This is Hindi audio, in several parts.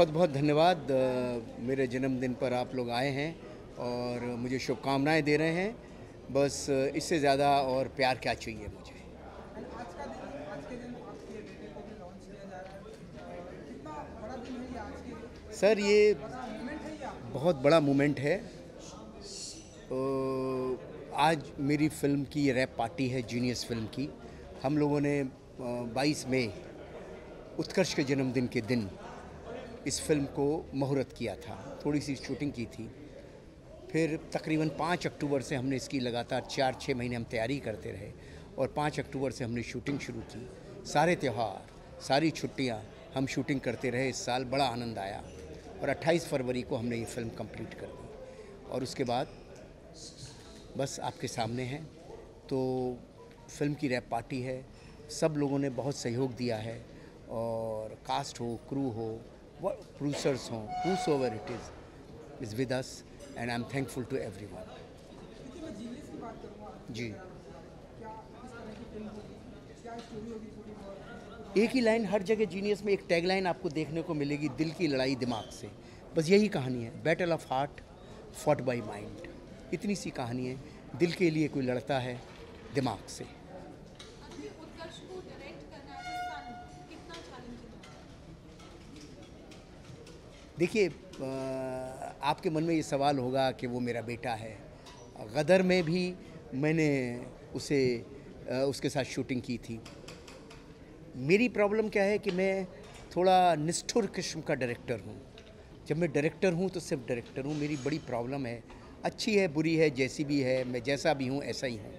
बहुत बहुत धन्यवाद। मेरे जन्मदिन पर आप लोग आए हैं और मुझे शुभकामनाएं दे रहे हैं। बस इससे ज़्यादा और प्यार क्या चाहिए मुझे। सर ये बहुत बड़ा मोमेंट है। आज मेरी फ़िल्म की रैप पार्टी है, जीनियस फ़िल्म की। हम लोगों ने 22 मई उत्कर्ष के जन्मदिन के दिन इस फिल्म को मुहूर्त किया था, थोड़ी सी शूटिंग की थी। फिर तकरीबन 5 अक्टूबर से हमने इसकी लगातार 4-6 महीने हम तैयारी करते रहे और 5 अक्टूबर से हमने शूटिंग शुरू की। सारे त्यौहार, सारी छुट्टियां हम शूटिंग करते रहे। इस साल बड़ा आनंद आया और 28 फरवरी को हमने ये फिल्म कंप्लीट कर दी और उसके बाद बस आपके सामने है। तो फिल्म की रैप पार्टी है, सब लोगों ने बहुत सहयोग दिया है और कास्ट हो, क्रू हो, प्रोड्यूसर्स हों, whosoever it is with us and I'm thankful to everyone। जी, एक ही लाइन हर जगह जीनियस में, एक टैगलाइन आपको देखने को मिलेगी, दिल की लड़ाई दिमाग से। बस यही कहानी है, battle of heart fought by mind. इतनी सी कहानी है, दिल के लिए कोई लड़ता है दिमाग से। देखिए, आपके मन में ये सवाल होगा कि वो मेरा बेटा है। गदर में भी मैंने उसके साथ शूटिंग की थी। मेरी प्रॉब्लम क्या है कि मैं थोड़ा निष्ठुर किस्म का डायरेक्टर हूँ। जब मैं डायरेक्टर हूँ तो सिर्फ डायरेक्टर हूँ। मेरी बड़ी प्रॉब्लम है, अच्छी है बुरी है, जैसी भी है, मैं जैसा भी हूँ ऐसा ही हूँ।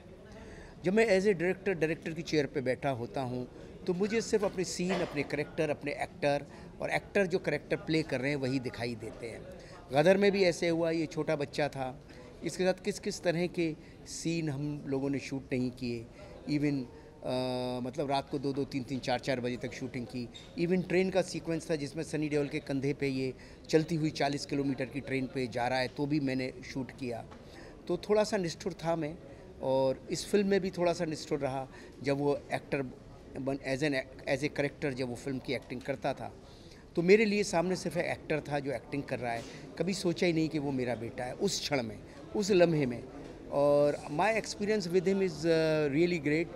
जब मैं एज ए डायरेक्टर की चेयर पे बैठा होता हूँ तो मुझे सिर्फ अपने सीन, अपने करेक्टर, अपने एक्टर और एक्टर जो करेक्टर प्ले कर रहे हैं वही दिखाई देते हैं। गदर में भी ऐसे हुआ, ये छोटा बच्चा था, इसके साथ किस किस तरह के सीन हम लोगों ने शूट नहीं किए। इवन मतलब रात को 2-2, 3-3, 4-4 बजे तक शूटिंग की। इवन ट्रेन का सीक्वेंस था जिसमें सनी देओल के कंधे पे ये चलती हुई 40 किलोमीटर की ट्रेन पे जा रहा है, तो भी मैंने शूट किया। तो थोड़ा सा निष्ठुर था मैं, और इस फिल्म में भी थोड़ा सा निष्ठुर रहा। जब वो एक्टर एज ए करेक्टर जब वो फिल्म की एक्टिंग करता था तो मेरे लिए सामने सिर्फ एक एक्टर था जो एक्टिंग कर रहा है। कभी सोचा ही नहीं कि वो मेरा बेटा है उस क्षण में, उस लम्हे में। और my experience with him is really great.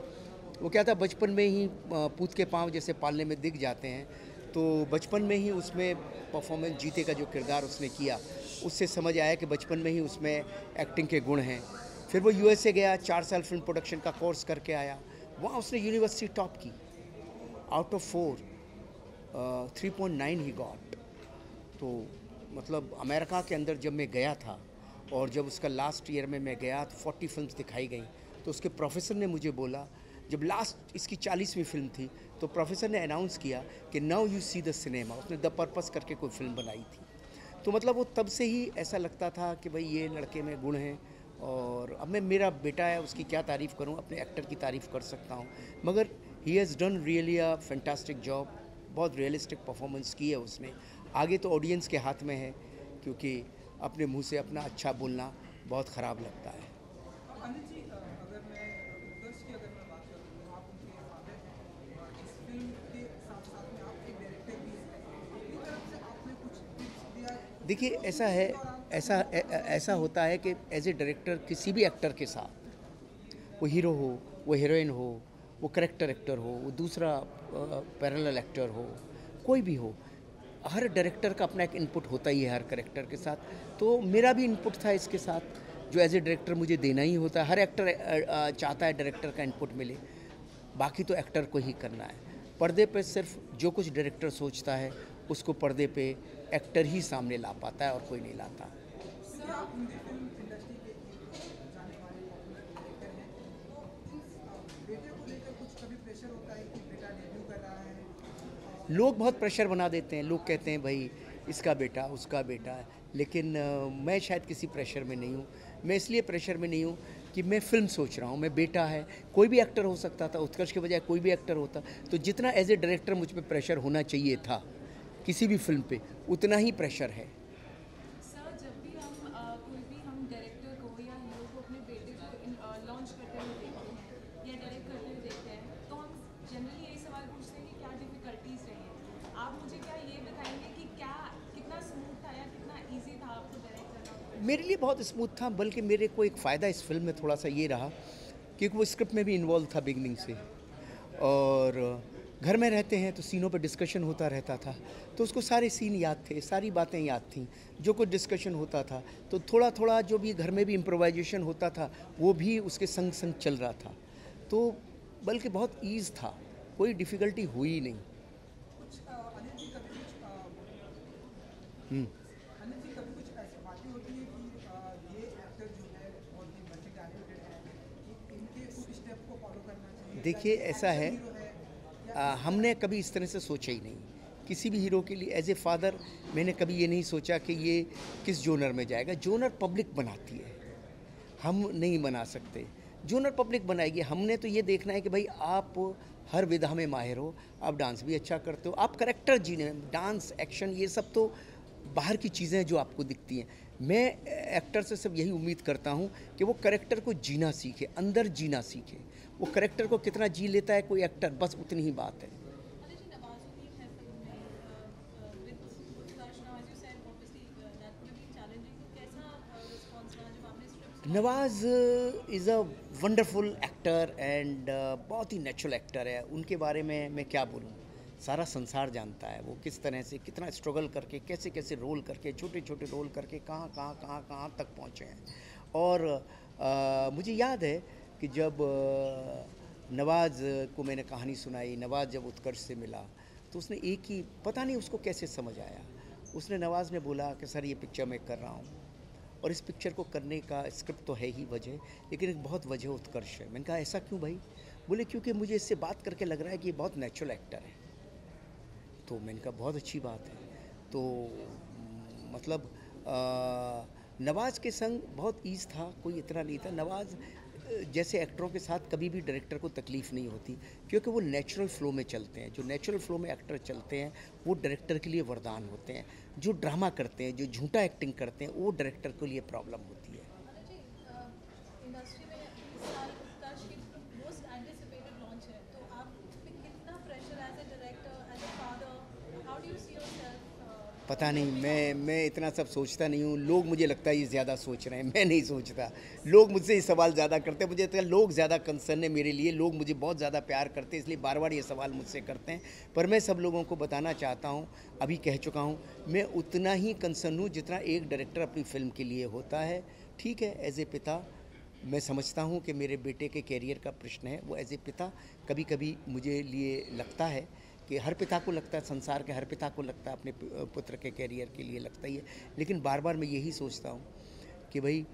वो क्या था, बचपन में ही पूत के पाँव जैसे पालने में दिख जाते हैं, तो बचपन में ही उसमें परफॉर्मेंस, जीते का जो किरदार उसने किया, उससे समझ आया कि बचपन में ही उसमें एक्टिंग के गुण हैं। फिर वो यूएसए गया, 4 साल फिल्म प्रोडक्शन का कोर्स करके आया। वहाँ उसने यूनिवर्सिटी टॉप की, आउट ऑफ 4 3.9 ही गॉट। तो मतलब अमेरिका के अंदर जब मैं गया था और जब उसका लास्ट ईयर में मैं गया तो 40 फिल्म्स दिखाई गई। तो उसके प्रोफेसर ने मुझे बोला, जब लास्ट इसकी 40वीं फिल्म थी तो प्रोफेसर ने अनाउंस किया कि now you see the cinema. उसने द पर्पस करके कोई फिल्म बनाई थी। तो मतलब वो तब से ही ऐसा लगता था कि भाई ये लड़के में गुण हैं। और अब मैं, मेरा बेटा है, उसकी क्या तारीफ़ करूं, अपने एक्टर की तारीफ़ कर सकता हूं, मगर he has done really a fantastic job. बहुत रियलिस्टिक परफॉर्मेंस की है उसने। आगे तो ऑडियंस के हाथ में है, क्योंकि अपने मुंह से अपना अच्छा बोलना बहुत ख़राब लगता है। अनिल जी, अगर मैं उत्कर्ष की अगर मैं बात करूँ तो आप उनके फादर हैं और इस फिल्म के साथ साथ में आप एक डायरेक्टर भी हैं। अपनी तरफ से आपने कुछ टिप्स दिया, देखिए, उस ऐसा शूटिंग है, के दौरान ऐसा होता है कि एज ए डायरेक्टर किसी भी एक्टर के साथ, वो हीरो हो, वो हीरोइन हो, वो करेक्टर एक्टर हो, वो दूसरा पैरेलल एक्टर हो, कोई भी हो, हर डायरेक्टर का अपना एक इनपुट होता ही है हर करेक्टर के साथ। तो मेरा भी इनपुट था इसके साथ, जो एज ए डायरेक्टर मुझे देना ही होता है। हर एक्टर चाहता है डायरेक्टर का इनपुट मिले, बाकी तो एक्टर को ही करना है। पर्दे पे सिर्फ जो कुछ डायरेक्टर सोचता है उसको पर्दे पे एक्टर ही सामने ला पाता है और कोई नहीं लाता। क्योंकि आप हिंदी फिल्म इंडस्ट्री के एक जाने माने पॉपुलर डायरेक्टर हैं, तो इस बेटे को लेकर कुछ कभी प्रेशर होता है कि बेटा डेब्यू कर रहा है? लोग बहुत प्रेशर बना देते हैं, लोग कहते हैं भाई इसका बेटा, उसका बेटा है, लेकिन मैं शायद किसी प्रेशर में नहीं हूँ। मैं इसलिए प्रेशर में नहीं हूँ कि मैं फ़िल्म सोच रहा हूँ, मैं बेटा है, कोई भी एक्टर हो सकता था, उत्कर्ष के बजाय कोई भी एक्टर होता। तो जितना एज ए डायरेक्टर मुझ पर प्रेशर होना चाहिए था किसी भी फिल्म पे, उतना ही प्रेशर है। सर, जब भी कोई भी हम डायरेक्टर को या हीरो को अपने बेटे को लॉन्च करते हुए देखते हैं या डायरेक्ट करते हुए देखते हैं, तो हम जनरली यही सवाल पूछते हैं कि क्या डिफ़िकल्टीज रही हैं। आप मुझे क्या ये बताएंगे कि क्या मेरे लिए बहुत स्मूथ था, बल्कि मेरे को एक फ़ायदा इस फिल्म में थोड़ा सा ये रहा क्योंकि वो स्क्रिप्ट में भी इन्वॉल्व था बिगनिंग से। और घर में रहते हैं तो सीनों पर डिस्कशन होता रहता था, तो उसको सारे सीन याद थे, सारी बातें याद थीं, जो कुछ डिस्कशन होता था तो थोड़ा थोड़ा जो भी घर में भी इम्प्रोवाइजेशन होता था वो भी उसके संग संग चल रहा था। तो बल्कि बहुत ईज़ था, कोई डिफ़िकल्टी हुई नहीं। कुछ अनिल जी कभी कुछ हम्म। अनिल जी कभी कुछ ऐसी बातें होती है कि ये एक्टर जो है बहुत ही मल्टी टैलेंटेड है, कि इनके कुछ स्टेप को फॉलो करना चाहिए, देखिए, ऐसा है, हीरो है या हमने कभी इस तरह से सोचा ही नहीं। किसी भी हीरो के लिए एज ए फादर मैंने कभी ये नहीं सोचा कि ये किस जोनर में जाएगा। जोनर पब्लिक बनाती है, हम नहीं बना सकते। जोनर पब्लिक बनाएगी। हमने तो ये देखना है कि भाई आप हर विधा में माहिर हो, आप डांस भी अच्छा करते हो, आप करेक्टर जीने, डांस, एक्शन, ये सब तो बाहर की चीज़ें हैं जो आपको दिखती हैं। मैं एक्टर से सिर्फ यही उम्मीद करता हूँ कि वो करेक्टर को जीना सीखे, अंदर जीना सीखे। वो करेक्टर को कितना जी लेता है कोई एक्टर, बस उतनी ही बात है। अनिल जी, नवाजुद्दीन है फिल्म में with Utkarsh. Now as you said obviously that would be challenging, तो कैसा रिस्पांस रहा जब आपने script Nawaz is a wonderful actor and बहुत ही नेचुरल एक्टर है। उनके बारे में मैं क्या बोलूँ, सारा संसार जानता है वो किस तरह से, कितना स्ट्रगल करके, कैसे कैसे रोल करके, छोटे छोटे रोल करके कहाँ तक पहुँचे हैं। और मुझे याद है कि जब नवाज़ को मैंने कहानी सुनाई, नवाज़ जब उत्कर्ष से मिला तो उसने एक ही, पता नहीं उसको कैसे समझ आया, उसने, नवाज़ ने बोला कि सर ये पिक्चर मैं कर रहा हूँ और इस पिक्चर को करने का स्क्रिप्ट तो है ही वजह, लेकिन एक बहुत वजह उत्कर्ष है। मैंने कहा ऐसा क्यों भाई? बोले क्योंकि मुझे इससे बात करके लग रहा है कि ये बहुत नेचुरल एक्टर है। तो मैंने कहा बहुत अच्छी बात है। तो मतलब नवाज़ के संग बहुत ईज़ था, कोई इतना नहीं था। नवाज़ जैसे एक्टरों के साथ कभी भी डायरेक्टर को तकलीफ़ नहीं होती क्योंकि वो नेचुरल फ्लो में चलते हैं। जो नेचुरल फ्लो में एक्टर चलते हैं वो डायरेक्टर के लिए वरदान होते हैं। जो ड्रामा करते हैं, जो झूठा एक्टिंग करते हैं, वो डायरेक्टर के लिए प्रॉब्लम होती है। अनिल जी, इंडस्ट्री में इस साल उत्कर्ष की मोस्ट एंटिसिपेटेड लॉन्च है, तो आप पे कितना pressure as a director, as a father, how do you see yourself? पता नहीं, मैं इतना सब सोचता नहीं हूँ। लोग, मुझे लगता है ये ज़्यादा सोच रहे हैं, मैं नहीं सोचता। लोग मुझसे ये सवाल ज़्यादा करते हैं, मुझे लगता है लोग ज़्यादा कंसर्न है मेरे लिए, लोग मुझे बहुत ज़्यादा प्यार करते हैं, इसलिए बार बार ये सवाल मुझसे करते हैं। पर मैं सब लोगों को बताना चाहता हूँ, अभी कह चुका हूँ, मैं उतना ही कंसर्न हूँ जितना एक डायरेक्टर अपनी फिल्म के लिए होता है। ठीक है, एज ए पिता मैं समझता हूँ कि मेरे बेटे के कैरियर का प्रश्न है। वो एज ए पिता कभी कभी मुझे लिए लगता है कि हर पिता को लगता है, संसार के हर पिता को लगता है अपने पुत्र के कैरियर के लिए लगता ही है। लेकिन बार बार मैं यही सोचता हूँ कि भाई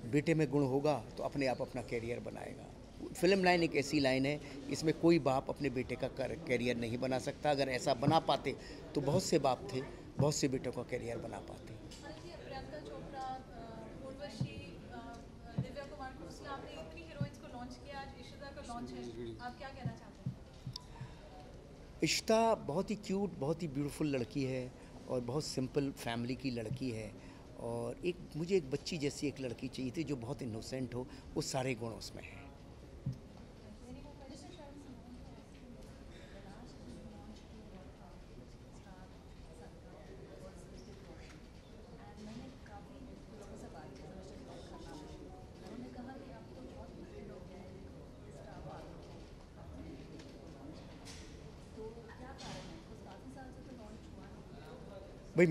बेटे में गुण होगा तो अपने आप अपना कैरियर बनाएगा। फिल्म लाइन एक ऐसी लाइन है, इसमें कोई बाप अपने बेटे का कैरियर नहीं बना सकता। अगर ऐसा बना पाते तो बहुत से बाप थे, बहुत से बेटों का कैरियर बना पाते। अनिल जी, प्रियंका चोपड़ा, उर्वशी, दिव्या कुमार, उसने आपने इतनी हीरोइंस को लॉन्च किया, आज इशिता का लॉन्च है, आप क्या कहना चाहते हैं? इश्ता बहुत ही क्यूट, बहुत ही ब्यूटीफुल लड़की है और बहुत सिंपल फैमिली की लड़की है। और एक मुझे एक बच्ची जैसी एक लड़की चाहिए थी जो बहुत इनोसेंट हो, वो सारे गुण उसमें हैं। भाई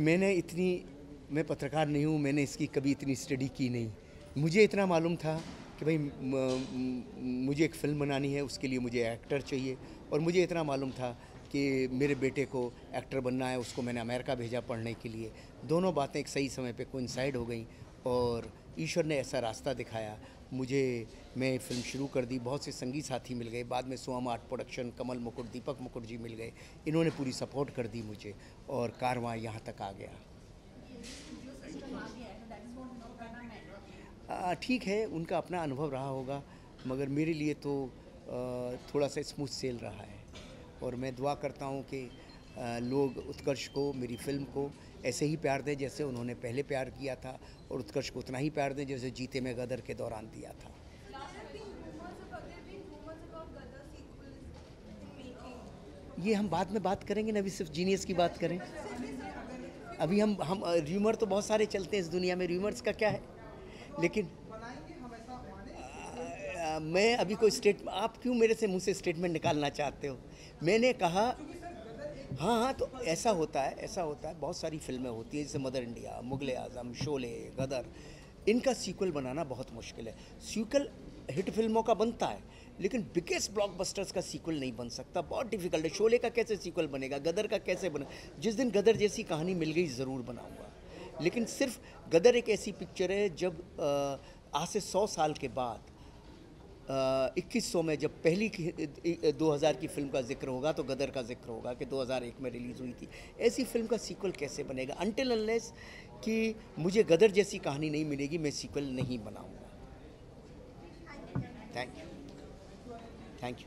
मैं पत्रकार नहीं हूँ, मैंने इसकी कभी इतनी स्टडी की नहीं। मुझे इतना मालूम था कि भाई मुझे एक फ़िल्म बनानी है, उसके लिए मुझे एक्टर चाहिए। और मुझे इतना मालूम था कि मेरे बेटे को एक्टर बनना है, उसको मैंने अमेरिका भेजा पढ़ने के लिए। दोनों बातें एक सही समय पे कोइंसाइड हो गई और ईश्वर ने ऐसा रास्ता दिखाया मुझे। मैं फ़िल्म शुरू कर दी, बहुत से संगी साथी मिल गए, बाद में सोहम आर्ट प्रोडक्शन, कमल मुकुट, दीपक मुकुट जी मिल गए। इन्होंने पूरी सपोर्ट कर दी मुझे और कारवां यहाँ तक आ गया। ठीक है, उनका अपना अनुभव रहा होगा, मगर मेरे लिए तो थोड़ा सा स्मूथ सेल रहा है। और मैं दुआ करता हूँ कि लोग उत्कर्ष को, मेरी फ़िल्म को ऐसे ही प्यार दें जैसे उन्होंने पहले प्यार किया था, और उत्कर्ष को उतना ही प्यार दें जैसे जीते में गदर के दौरान दिया था। ये हम बाद में बात करेंगे ना, अभी सिर्फ जीनियस की बात करें। अभी हम र्यूमर तो बहुत सारे चलते हैं इस दुनिया में, र्यूमर्स का क्या है, लेकिन बनाएंगे हम ऐसा माने इस फिल्म मैं अभी कोई स्टेट, आप क्यों मेरे से मुंह से स्टेटमेंट निकालना चाहते हो? मैंने कहा क्योंकि सर गदर एक हाँ हाँ, तो ऐसा होता है, ऐसा होता है, बहुत सारी फिल्में होती हैं जैसे मदर इंडिया, मुगले आजम, शोले, गदर, इनका सीक्वल बनाना बहुत मुश्किल है। सीक्वल हिट फिल्मों का बनता है, लेकिन बिगेस्ट ब्लॉकबस्टर्स का सीक्वल नहीं बन सकता, बहुत डिफिकल्ट है। शोले का कैसे सीक्वल बनेगा, गदर का कैसे बने? जिस दिन गदर जैसी कहानी मिल गई ज़रूर बनाऊंगा, लेकिन सिर्फ गदर एक ऐसी पिक्चर है जब आज से 100 साल के बाद 2100 में जब पहली 2000 की फिल्म का जिक्र होगा तो गदर का जिक्र होगा कि 2001 में रिलीज़ हुई थी। ऐसी फिल्म का सीक्वल कैसे बनेगा? अनटिल अनलेस कि मुझे गदर जैसी कहानी नहीं मिलेगी, मैं सीक्वल नहीं बनाऊंगा। Thank you, thank you.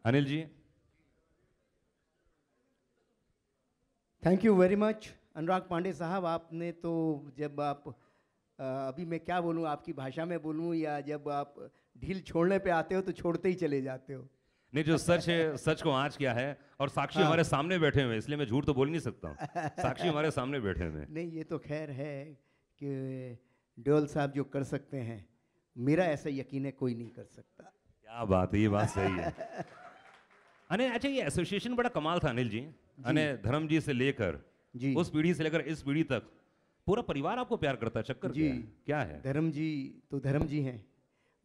Anil ji. Thank you very much Anurag Pandey साहब। आपने तो जब आप अभी मैं क्या बोलूं, आपकी भाषा में बोलूं या जब आप ढील छोड़ने पे आते हो तो छोड़ते ही चले जाते हो। नहीं, जो सच है सच को आज क्या है, और साक्षी हाँ। हमारे सामने बैठे हुए हैं, इसलिए मैं झूठ तो बोल नहीं सकता हूँ। साक्षी हमारे सामने बैठे हुए हैं। नहीं, ये तो खैर है कि देओल साहब जो कर सकते हैं, मेरा ऐसा यकीन है कोई नहीं कर सकता। क्या बात है, ये बात सही है। अने अच्छा, ये एसोसिएशन बड़ा कमाल था अनिल जी। अने धर्म जी से लेकर जी उस पीढ़ी से लेकर इस पीढ़ी तक पूरा परिवार आपको प्यार करता है। चक्कर जी क्या है? धर्म जी तो धर्म जी हैं।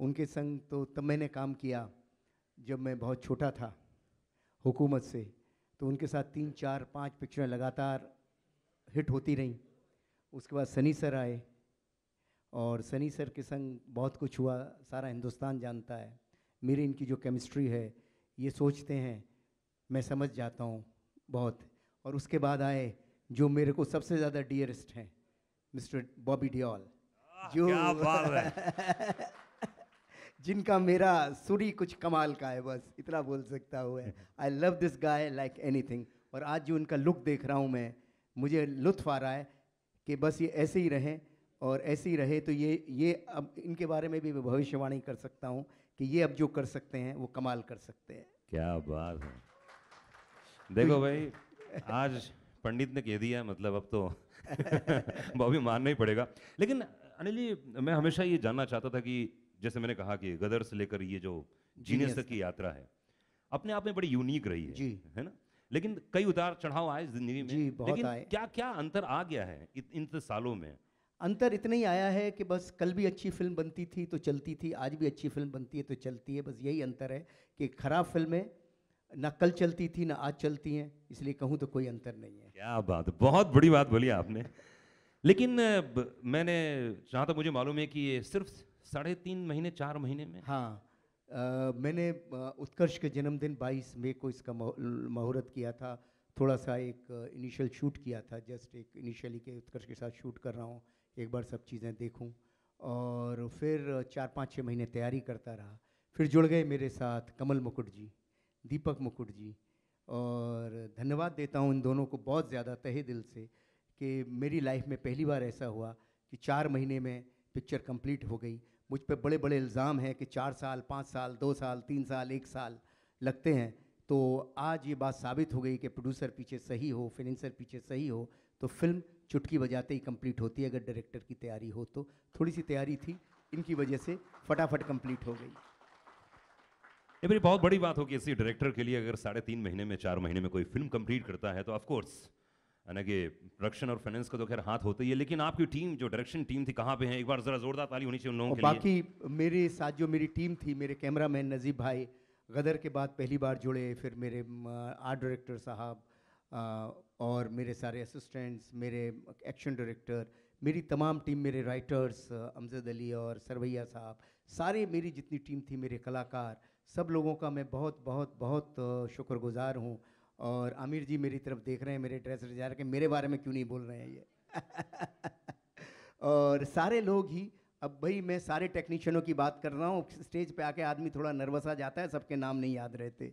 उनके संग तो तब मैंने काम किया जब मैं बहुत छोटा था हुकूमत से, तो उनके साथ 3, 4, 5 पिक्चरें लगातार हिट होती रहीं। उसके बाद सनी सर आए और सनी सर के संग बहुत कुछ हुआ, सारा हिंदुस्तान जानता है। मेरी इनकी जो केमिस्ट्री है, ये सोचते हैं, मैं समझ जाता हूँ बहुत। और उसके बाद आए जो मेरे को सबसे ज़्यादा डियरेस्ट हैं, मिस्टर बॉबी देओल, जो क्या बात है। जिनका मेरा सुर ही कुछ कमाल का है, बस इतना बोल सकता हूँ। I love this guy like anything. और आज जो उनका लुक देख रहा हूँ मैं, मुझे लुत्फ आ रहा है कि बस ये ऐसे ही रहें, और ऐसे ही रहे तो ये अब इनके बारे में भी मैं भविष्यवाणी कर सकता हूँ कि ये अब जो कर सकते हैं वो कमाल कर सकते हैं। क्या बात है। देखो भाई, आज पंडित ने कह दिया, मतलब अब तो बॉबी मानना ही पड़ेगा। लेकिन अनिल जी, मैं हमेशा ये जानना चाहता था कि जैसे मैंने कहा कि गदर से लेकर ये जो जीनियस तक की यात्रा है, अपने आप में बड़ी यूनिक रही है, जी, है ना? लेकिन कई उतार चढ़ाव आए जिंदगी में। जी, बहुत लेकिन आए। क्या क्या अंतर आ गया है इन सालों में? अंतर इतना ही आया है कि बस कल भी अच्छी फिल्म बनती थी तो चलती थी, आज भी अच्छी फिल्म बनती है तो चलती है। बस यही अंतर है कि खराब फिल्में ना कल चलती थी ना आज चलती हैं, इसलिए कहूँ तो कोई अंतर नहीं है। क्या बात है, बहुत बड़ी बात बोली आपने। लेकिन मैंने, जहाँ तक मुझे मालूम है कि ये सिर्फ 3.5 महीने 4 महीने में। हाँ, मैंने उत्कर्ष के जन्मदिन 22 मई को इसका मुहूर्त किया था। थोड़ा सा एक इनिशियल शूट किया था, जस्ट एक इनिशियली के उत्कर्ष के साथ शूट कर रहा हूँ, एक बार सब चीज़ें देखूँ। और फिर 4-5-6 महीने तैयारी करता रहा। फिर जुड़ गए मेरे साथ कमल मुकुट जी, दीपक मुकुट जी, और धन्यवाद देता हूँ इन दोनों को बहुत ज़्यादा तहे दिल से कि मेरी लाइफ में पहली बार ऐसा हुआ कि 4 महीने में पिक्चर कंप्लीट हो गई। मुझ पे बड़े बड़े इल्ज़ाम हैं कि 4 साल, 5 साल, 2 साल, 3 साल, 1 साल लगते हैं। तो आज ये बात साबित हो गई कि प्रोड्यूसर पीछे सही हो, फाइनेंसर पीछे सही हो, तो फिल्म चुटकी बजाते ही कंप्लीट होती है। अगर डायरेक्टर की तैयारी हो तो थोड़ी सी तैयारी थी, इनकी वजह से फटाफट कंप्लीट हो गई। ये मेरी बहुत बड़ी बात हो कि इसी डायरेक्टर के लिए अगर 3.5 महीने में 4 महीने में कोई फिल्म कंप्लीट करता है तो ऑफ कोर्स यानी कि प्रोडक्शन और फाइनेंस का तो खैर हाथ होता ही है। लेकिन आपकी टीम, जो डायरेक्शन टीम थी, कहाँ पे है? एक बार जरा जोरदार ताली होनी चाहिए उन लोगों और के लिए। बाकी मेरे साथ जो मेरी टीम थी, मेरे कैमरामैन नजीब भाई गदर के बाद पहली बार जुड़े, फिर मेरे आर्ट डायरेक्टर साहब, और मेरे सारे असिस्टेंट्स, मेरे एक्शन डायरेक्टर, मेरी तमाम टीम, मेरे राइटर्स अमजद अली और सरवैया साहब, सारे मेरी जितनी टीम थी, मेरे कलाकार, सब लोगों का मैं बहुत बहुत बहुत शुक्रगुजार हूँ। और आमिर जी मेरी तरफ देख रहे हैं, मेरे ड्रेस डिजाइनर के, मेरे बारे में क्यों नहीं बोल रहे हैं ये और सारे लोग ही। अब भाई मैं सारे टेक्नीशियनों की बात कर रहा हूँ, स्टेज पे आके आदमी थोड़ा नर्वस आ जाता है, सबके नाम नहीं याद रहते।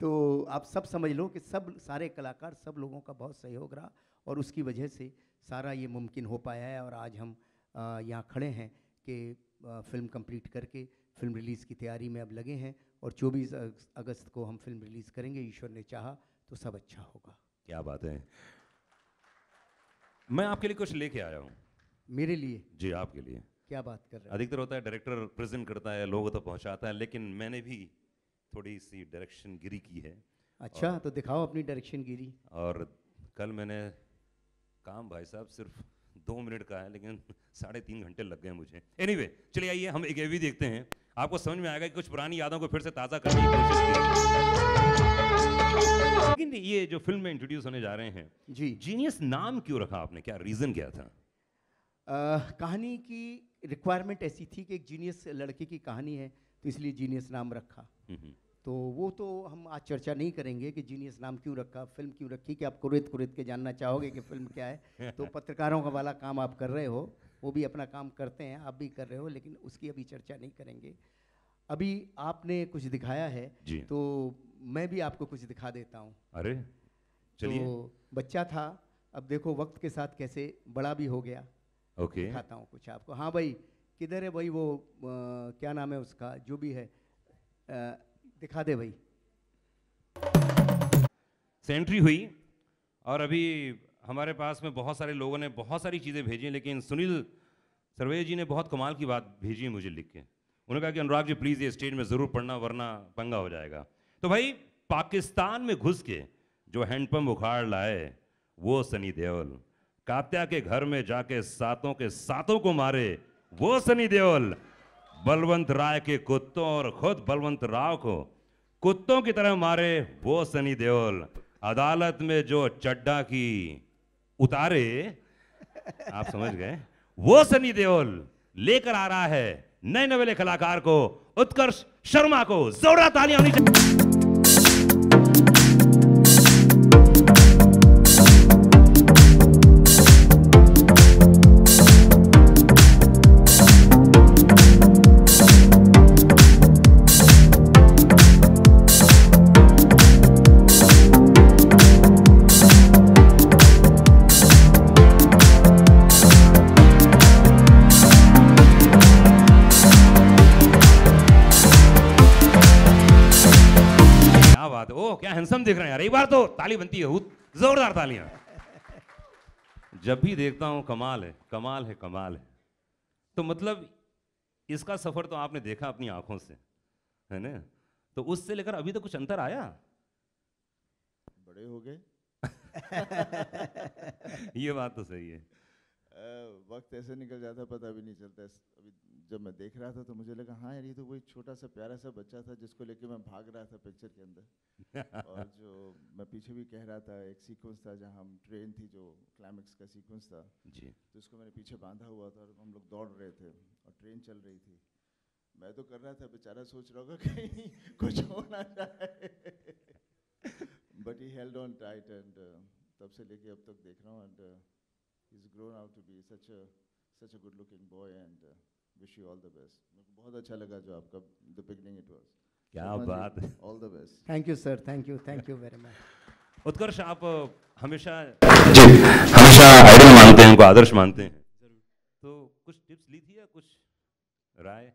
तो आप सब समझ लो कि सब सारे कलाकार, सब लोगों का बहुत सहयोग रहा, और उसकी वजह से सारा ये मुमकिन हो पाया है। और आज हम यहाँ खड़े हैं कि फिल्म कंप्लीट करके फिल्म रिलीज़ की तैयारी में अब लगे हैं, और 24 अगस्त को हम फिल्म रिलीज़ करेंगे। ईश्वर ने चाहा तो सब अच्छा होगा। क्या बात है। मैं आपके लिए कुछ लेके आया हूँ। मेरे लिए? जी, आपके लिए। क्या बात कर रहे हैं? अधिकतर होता है डायरेक्टर प्रेजेंट करता है, लोगों तक पहुंचाता है, लेकिन मैंने भी थोड़ी सी डायरेक्शन गिरी की है। अच्छा, तो दिखाओ अपनी डायरेक्शन गिरी। और कल मैंने काम, भाई साहब, सिर्फ 2 मिनट का है, लेकिन 3.5 घंटे लग गए मुझे। एनीवे, चलिए आइए हम एक एवी देखते हैं, आपको समझ में आएगा कि कुछ पुरानी यादों को फिर से ताज़ा करने की कोशिश की। लेकिन ये जो फिल्म में इंट्रोड्यूस होने जा रहे हैं जी, जीनियस नाम क्यों रखा आपने? क्या रीज़न क्या था? कहानी की रिक्वायरमेंट ऐसी थी कि एक जीनियस लड़के की कहानी है, तो इसलिए जीनियस नाम रखा। तो वो तो हम आज चर्चा नहीं करेंगे कि जीनियस नाम क्यों रखा, फिल्म क्यों रखी, कि आप कुरेद कुरेद के जानना चाहोगे कि फिल्म क्या है। तो पत्रकारों का वाला काम आप कर रहे हो, वो भी अपना काम करते हैं, आप भी कर रहे हो, लेकिन उसकी अभी चर्चा नहीं करेंगे। अभी आपने कुछ दिखाया है जी। तो मैं भी आपको कुछ दिखा देता हूँ। अरे चलिए। तो बच्चा था, अब देखो वक्त के साथ कैसे बड़ा भी हो गया। ओके दिखाता हूँ कुछ आपको। हाँ भाई, किधर है भाई वो क्या नाम है उसका, जो भी है, दिखा दे भाई। सेंट्री हुई और अभी हमारे पास में बहुत सारे लोगों ने बहुत सारी चीज़ें भेजी हैं, लेकिन सुनील सर्वे जी ने बहुत कमाल की बात भेजी है मुझे लिख के। उन्होंने कहा कि अनुराग जी प्लीज़ ये स्टेज में ज़रूर पढ़ना वरना पंगा हो जाएगा। तो भाई पाकिस्तान में घुस के जो हैंडपंप उखाड़ लाए वो सनी देओल, कात्या के घर में जाके सातों के सातों को मारे वो सनी देओल, बलवंत राय के कुत्तों और खुद बलवंत राव को कुत्तों की तरह मारे वो सनी देओल, अदालत में जो चड्डा की उतारे, आप समझ गए, वो सनी देओल लेकर आ रहा है नए नवेले कलाकार को, उत्कर्ष शर्मा को। जोरदार तालियां होनी चाहिए। क्या हैंडसम दिख रहे हैं यार, एक बार तो ताली बनती है, जोरदार तालियां। जब भी देखता हूं कमाल है कमाल है कमाल है। तो मतलब इसका सफर तो आपने देखा अपनी आंखों से, है ना? तो उससे लेकर अभी तो कुछ अंतर आया? बड़े हो गए। ये बात तो सही है। वक्त ऐसे निकल जाता पता भी नहीं चलता। अभी जब मैं देख रहा था तो मुझे लगा हाँ यार ये तो वही छोटा सा प्यारा सा बच्चा था जिसको लेके मैं भाग रहा था पिक्चर के अंदर। और जो मैं पीछे भी कह रहा था, एक सीक्वेंस था जहाँ हम ट्रेन थी, जो क्लाइमेक्स का सीक्वेंस था जी, तो उसको मैंने पीछे बांधा हुआ था और हम लोग दौड़ रहे थे और ट्रेन चल रही थी। मैं तो कर रहा था, बेचारा सोच रहा होगा कहीं कुछ हो ना जाए। But he held on tight and तब से लेके अब तक देख रहा हूँ and he's grown out to be such a good looking boy and wish you all the best. मेरे को बहुत अच्छा लगा जो आपका the beginning it was. क्या बात है। All the best. Thank you sir, thank you very much. Utkarsh आप हमेशा आइडल मानते हैं, उनको आदर्श मानते हैं, तो कुछ टिप्स ली थी या कुछ राय?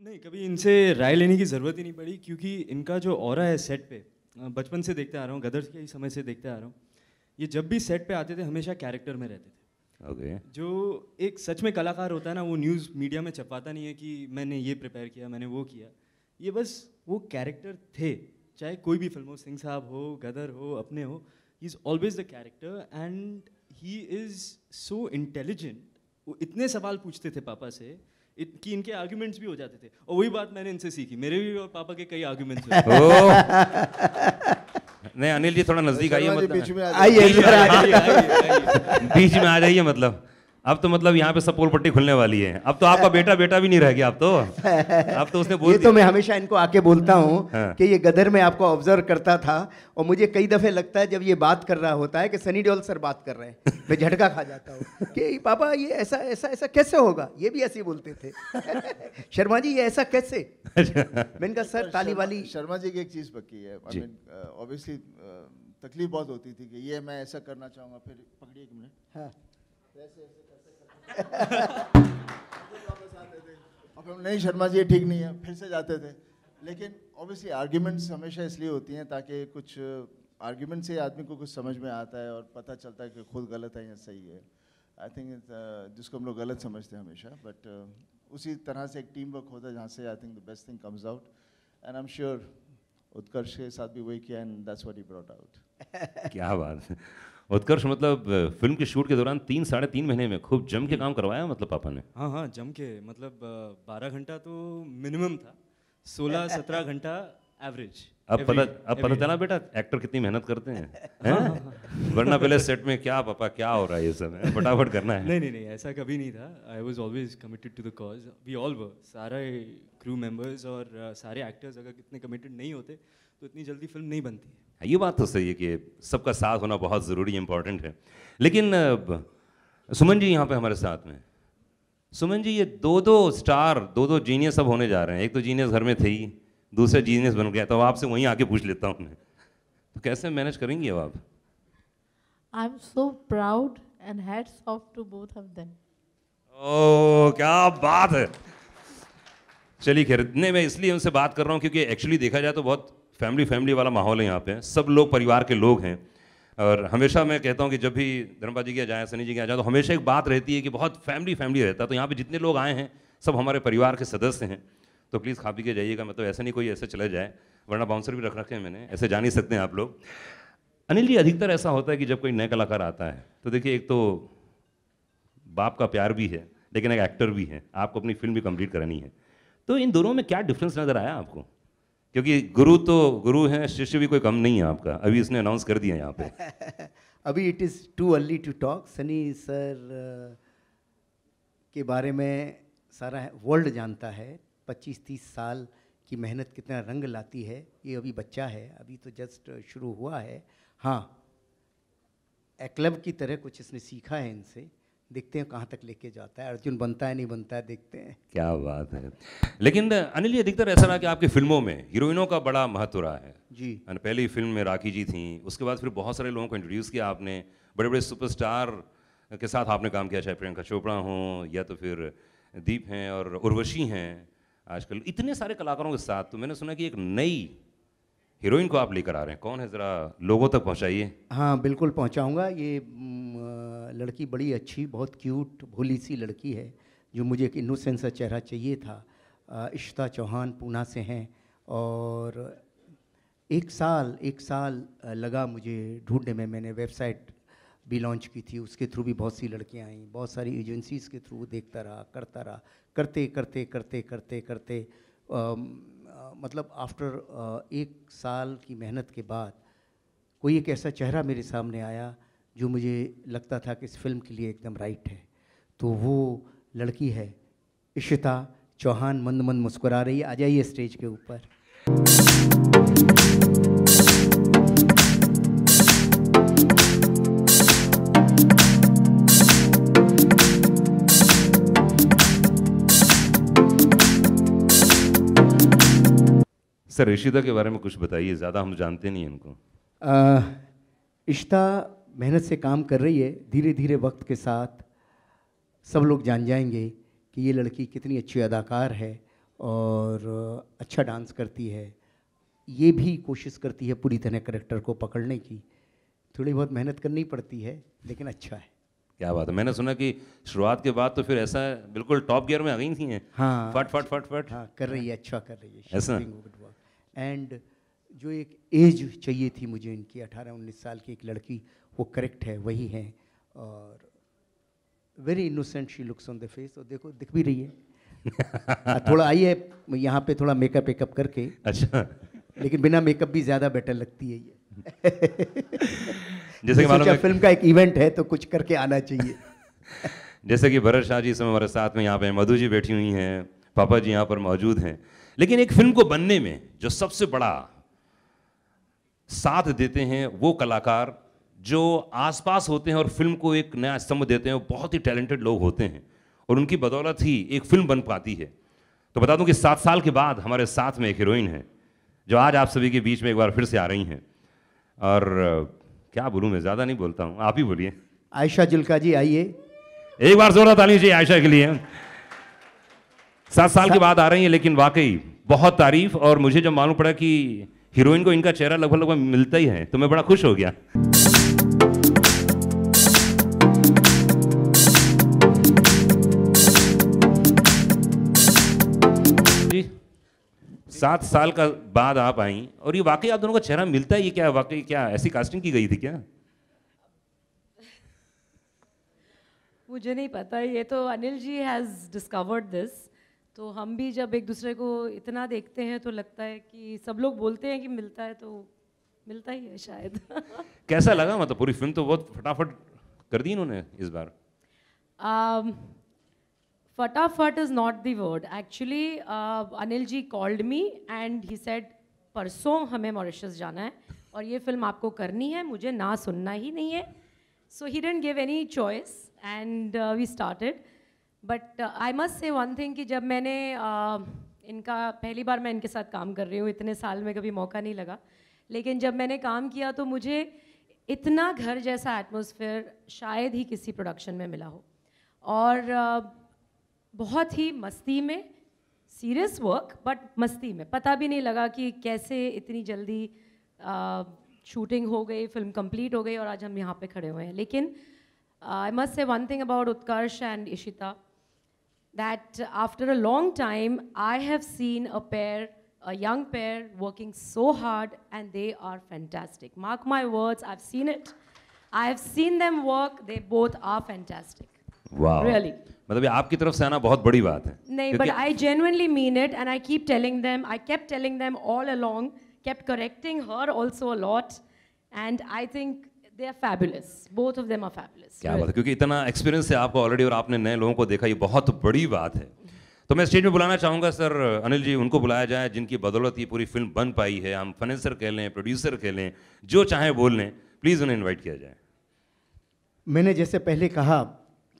नहीं, कभी इनसे राय लेने की ज़रूरत ही नहीं पड़ी, क्योंकि इनका जो ऑरा है सेट पे, बचपन से देखते आ रहा हूँ, गदर के ही समय से देखते आ रहा हूँ। ये जब भी सेट पे आते थे हमेशा कैरेक्टर में रहते थे। जो एक सच में कलाकार होता है ना, वो न्यूज़ मीडिया में छपाता नहीं है कि मैंने ये प्रिपेयर किया, मैंने वो किया। ये बस वो कैरेक्टर थे, चाहे कोई भी फिल्म हो, सिंह साहब हो, गदर हो, अपने हो, he is always the character and he is so intelligent. वो इतने सवाल पूछते थे पापा से कि इनके आर्ग्यूमेंट्स भी हो जाते थे, और वही बात मैंने इनसे सीखी। मेरे भी और पापा के कई आर्ग्यूमेंट्स हुए। नहीं अनिल जी थोड़ा नजदीक आइए, मतलब बीच में आइए बीच में आ जाइए। मतलब अब तो मतलब यहाँ पे सब पोल पट्टी खुलने वाली है। अब तो आपका बेटा बेटा भी नहीं रह गया, अब तो उसने बोल ये तो मैं हमेशा इनको आके बोलता हूँ हाँ। कि ये गदर में आपको ऑब्जर्व करता था और मुझे कई दफे लगता है जब ये बात कर रहा होता है कि सनी देओल सर बात कर रहे हैं, मैं झटका खा जाता हूँ कि पापा ये ऐसा ऐसा ऐसा कैसे होगा। ये भी ऐसे ही बोलते थे। शर्मा जी ये ऐसा कैसे। मैंने कहा सर ताली वाली। शर्मा जी की एक चीज़ पक्की है, आई मीन ऑब्वियसली तकलीफ बहुत होती थी कि ये मैं ऐसा करना चाहूँगा, फिर पकड़िए एक मिनट, हाँ और फिर नहीं शर्मा जी ये ठीक नहीं है, फिर से जाते थे। लेकिन ऑब्वियसली आर्ग्यूमेंट्स हमेशा इसलिए होती हैं ताकि कुछ आर्ग्यूमेंट से आदमी को कुछ समझ में आता है और पता चलता है कि खुद गलत है या सही है। आई थिंक जिसको हम लोग गलत समझते हैं हमेशा, बट उसी तरह से एक टीम वर्क होता है जहाँ से I think the best thing comes out and I am sure Utkarsh के साथ भी वही किया and that's what he brought out. क्या बात है। उत्कर्ष मतलब फिल्म के शूट के दौरान 3-3.5 महीने में खूब जम के काम करवाया मतलब पापा ने? हाँ हाँ जम के, मतलब 12 घंटा तो मिनिमम था, 16-17 घंटा एवरेज। अब पता चला बेटा एक्टर कितनी मेहनत करते हैं। वरना पहले सेट में क्या पापा क्या हो रहा है, ये सब फटाफट करना है। नहीं ऐसा कभी नहीं था। I was always committed to the cause, we all were, सारे क्रू मेंबर्स और सारे एक्टर्स अगर कितने कमिटेड नहीं होते तो इतनी जल्दी फिल्म नहीं बनती है। ये बात तो सही है कि सबका साथ होना बहुत ज़रूरी इंपॉर्टेंट है। लेकिन सुमन जी यहाँ पे हमारे साथ में, सुमन जी ये दो स्टार, दो जीनियस अब होने जा रहे हैं। एक तो जीनियस घर में थे ही, दूसरा जीनियस बन गया, तो आपसे वहीं आके पूछ लेता हूँ मैं, तो कैसे मैनेज करेंगी अब आप? I'm so proud and hats off to both of them. ओह क्या बात है। चलिए खैर, नहीं मैं इसलिए उनसे बात कर रहा हूँ क्योंकि एक्चुअली देखा जाए तो बहुत फैमिली वाला माहौल है यहाँ पे, सब लोग परिवार के लोग हैं। और हमेशा मैं कहता हूँ कि जब भी धर्मपाल जी के यहाँ जाए, सनी जी के यहाँ जाए, तो हमेशा एक बात रहती है कि बहुत फैमिली रहता है। तो यहाँ पे जितने लोग आए हैं सब हमारे परिवार के सदस्य हैं, तो प्लीज़ खा पी के जाइएगा। मतलब ऐसा नहीं कोई ऐसे चला जाए, वरना बाउंसर भी रख रखे हैं मैंने, ऐसे जा नहीं सकते हैं आप लोग। अनिल जी, अधिकतर ऐसा होता है कि जब कोई नया कलाकार आता है तो देखिए, एक तो बाप का प्यार भी है, लेकिन एक एक्टर भी है, आपको अपनी फिल्म भी कंप्लीट करनी है। तो इन दोनों में क्या डिफरेंस नज़र आया आपको? क्योंकि गुरु तो गुरु हैं, शिष्य भी कोई कम नहीं है आपका, अभी इसने अनाउंस कर दिया यहाँ पे। अभी it is too early to talk. Sunny sir के बारे में सारा वर्ल्ड जानता है। 25-30 साल की मेहनत कितना रंग लाती है। ये अभी बच्चा है, अभी तो जस्ट शुरू हुआ है। हाँ, एक्लब की तरह कुछ इसने सीखा है इनसे, देखते हैं कहाँ तक लेके जाता है। अर्जुन बनता है नहीं बनता है, देखते हैं। क्या बात है। लेकिन अनिल जी, अधिकतर ऐसा रहा कि आपकी फिल्मों में हीरोइनों का बड़ा महत्व रहा है जी। पहली फिल्म में राखी जी थी, उसके बाद फिर बहुत सारे लोगों को इंट्रोड्यूस किया आपने, बड़े बड़े सुपरस्टार के साथ आपने काम किया, चाहे प्रियंका चोपड़ा हों या तो फिर दीप हैं और उर्वशी हैं, आजकल इतने सारे कलाकारों के साथ। तो मैंने सुना कि एक नई हीरोइन को आप लेकर आ रहे हैं, कौन है, ज़रा लोगों तक पहुंचाइए। हाँ बिल्कुल पहुंचाऊंगा। ये लड़की बड़ी अच्छी, बहुत क्यूट भोली सी लड़की है, जो मुझे एक इनोसेंट सा चेहरा चाहिए था। इशिता चौहान पूना से हैं, और एक साल लगा मुझे ढूंढने में। मैंने वेबसाइट भी लॉन्च की थी, उसके थ्रू भी बहुत सी लड़कियां आईं, बहुत सारी एजेंसीज़ के थ्रू देखता रहा, करता रहा, करते मतलब आफ्टर 1 साल की मेहनत के बाद कोई एक ऐसा चेहरा मेरे सामने आया जो मुझे लगता था कि इस फिल्म के लिए एकदम राइट है। तो वो लड़की है इशिता चौहान। मंद मंद मुस्कुरा रही है, आ जाइए स्टेज के ऊपर। सर, इशिता के बारे में कुछ बताइए, ज़्यादा हम जानते नहीं हैं इनको। इशिता मेहनत से काम कर रही है, धीरे धीरे वक्त के साथ सब लोग जान जाएंगे कि ये लड़की कितनी अच्छी अदाकार है और अच्छा डांस करती है। ये भी कोशिश करती है पूरी तरह कैरेक्टर को पकड़ने की। थोड़ी बहुत मेहनत करनी पड़ती है, लेकिन अच्छा है। क्या बात है। मैंने सुना कि शुरुआत के बाद तो फिर ऐसा बिल्कुल टॉप गियर में आ गई थी हैं। हाँ, फट। हाँ, कर रही है, अच्छा कर रही है। ऐसा? एंड जो एक एज चाहिए थी मुझे इनकी, 18-19 साल की एक लड़की, वो करेक्ट है, वही है। और very innocent she looks on the face, और देखो दिख भी रही है। थोड़ा आई है यहाँ पे थोड़ा मेकअप वेकअप करके। अच्छा। लेकिन बिना मेकअप भी ज़्यादा बेटर लगती है ये। जैसे कि मालूम है, फिल्म का एक इवेंट है तो कुछ करके आना चाहिए। जैसे कि भरत शाह जी इस समय हमारे साथ में यहाँ पे, मधु जी बैठी हुई हैं, पापा जी यहाँ पर मौजूद हैं। लेकिन एक फिल्म को बनने में जो सबसे बड़ा साथ देते हैं वो कलाकार जो आसपास होते हैं और फिल्म को एक नया स्तंभ देते हैं, वो बहुत ही टैलेंटेड लोग होते हैं, और उनकी बदौलत ही एक फिल्म बन पाती है। तो बता दूं कि 7 साल के बाद हमारे साथ में एक हीरोइन है जो आज आप सभी के बीच में एक बार फिर से आ रही हैं। और क्या बोलूं, मैं ज़्यादा नहीं बोलता हूं, आप ही बोलिए। आयशा जुल्का जी आइए। एक बार जोरदार ताली चाहिए आयशा के लिए। 7 साल के बाद आ रही हैं, लेकिन वाकई बहुत तारीफ। और मुझे जब मालूम पड़ा कि हीरोइन को इनका चेहरा लगभग मिलता ही है, तो मैं बड़ा खुश हो गया। जी, 7 साल का बाद आप आई, और ये वाकई आप दोनों का चेहरा मिलता है, ये क्या वाकई, क्या ऐसी कास्टिंग की गई थी क्या? मुझे नहीं पता, ये तो Anil ji has discovered this. तो हम भी जब एक दूसरे को इतना देखते हैं तो लगता है कि सब लोग बोलते हैं कि मिलता है, तो मिलता ही है शायद। कैसा लगा? मतलब पूरी फिल्म तो बहुत फटाफट कर दी इन्होंने इस बार। फटाफट is not the word actually. Anil ji called me and he said परसों हमें मॉरिशस जाना है और ये फिल्म आपको करनी है, मुझे ना सुनना ही नहीं है। So he didn't give any choice and we started. But I must say one thing कि जब मैंने इनका पहली बार मैं इनके साथ काम कर रही हूँ, इतने साल में कभी मौका नहीं लगा, लेकिन जब मैंने काम किया तो मुझे इतना घर जैसा एटमॉस्फेयर शायद ही किसी प्रोडक्शन में मिला हो। और बहुत ही मस्ती में, सीरियस वर्क बट मस्ती में, पता भी नहीं लगा कि कैसे इतनी जल्दी शूटिंग हो गई, फिल्म कंप्लीट हो गई और आज हम यहाँ पे खड़े हुए हैं। लेकिन आई must say one thing about Utkarsh and Ishita, that after a long time I have seen a young pair working so hard and they are fantastic. Mark my words, I've seen it. I have seen them work, they both are fantastic. Wow. Really. मतलब ये आपकी तरफ से आना बहुत बड़ी बात है। नहीं, but I genuinely mean it and I keep telling them, I kept telling them all along, kept correcting her also a lot, and I think they are fabulous. Both of them are fabulous. क्या बात है, क्योंकि इतना एक्सपीरियंस है आपको ऑलरेडी और आपने नए लोगों को देखा, ये बहुत बड़ी बात है। तो मैं स्टेज में बुलाना चाहूँगा सर अनिल जी, उनको बुलाया जाए जिनकी बदौलत ये पूरी फिल्म बन पाई है। हम फाइनेंसर कह लें, प्रोड्यूसर कह लें, जो चाहे बोल लें, प्लीज़ उन्हें इन्वाइट किया जाए। मैंने जैसे पहले कहा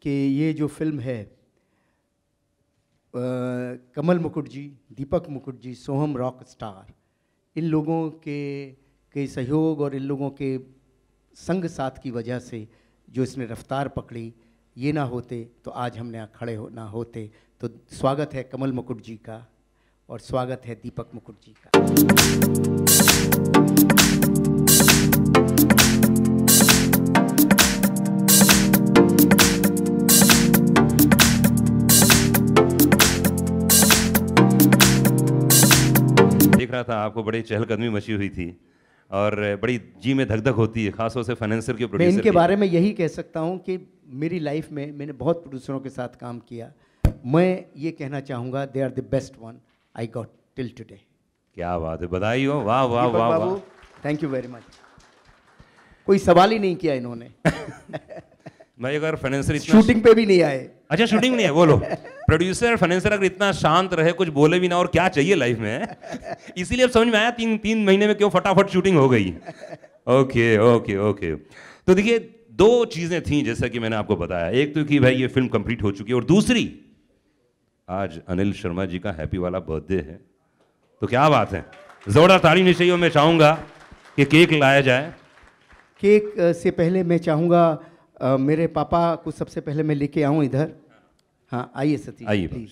कि ये जो फिल्म है कमल मुकुट जी, दीपक मुकुट जी, सोहम रॉक स्टार, इन लोगों के सहयोग और इन लोगों के संग साथ की वजह से जो इसने रफ्तार पकड़ी, ये ना होते तो आज हम यहाँ खड़े ना होते। तो स्वागत है कमल मुकुट जी का और स्वागत है दीपक मुकुट जी का। देख रहा था आपको बड़ी चहलकदमी मची हुई थी और बड़ी जी में धक धक होती है, खासतौर से फाइनेंसर के प्रोड्यूसर। मैं इनके बारे में यही कह सकता हूँ कि मेरी लाइफ में मैंने बहुत प्रोड्यूसरों के साथ काम किया, मैं ये कहना चाहूँगा they are the best one I got till today. क्या बात है, बधाई हो, वाह वाह वाह वाह, थैंक यू वेरी मच। कोई सवाल ही नहीं किया इन्होंने। भाई अगर फाइनेंसर इतना शूटिंग पे भी नहीं आए। अच्छा, शूटिंग नहीं है, बोलो। प्रोड्यूसर फाइनेंसर अगर इतना शांत रहे, कुछ बोले भी ना, और क्या चाहिए लाइफ में। इसीलिए अब समझ में आया तीन महीने में क्यों फटाफट शूटिंग हो गई। Okay okay okay. तो देखिए, दो चीजें थी जैसा कि मैंने आपको बताया, एक तो कि भाई ये फिल्म कंप्लीट हो चुकी है और दूसरी आज अनिल शर्मा जी का हैप्पी वाला बर्थडे है। तो क्या बात है, जोरदार ताली नहीं चाहिए। मैं चाहूंगा कि केक लाया जाए। केक से पहले मैं चाहूँगा मेरे पापा को सबसे पहले मैं लेके आऊँ इधर। हाँ आइए सतीश, आइए प्लीज़।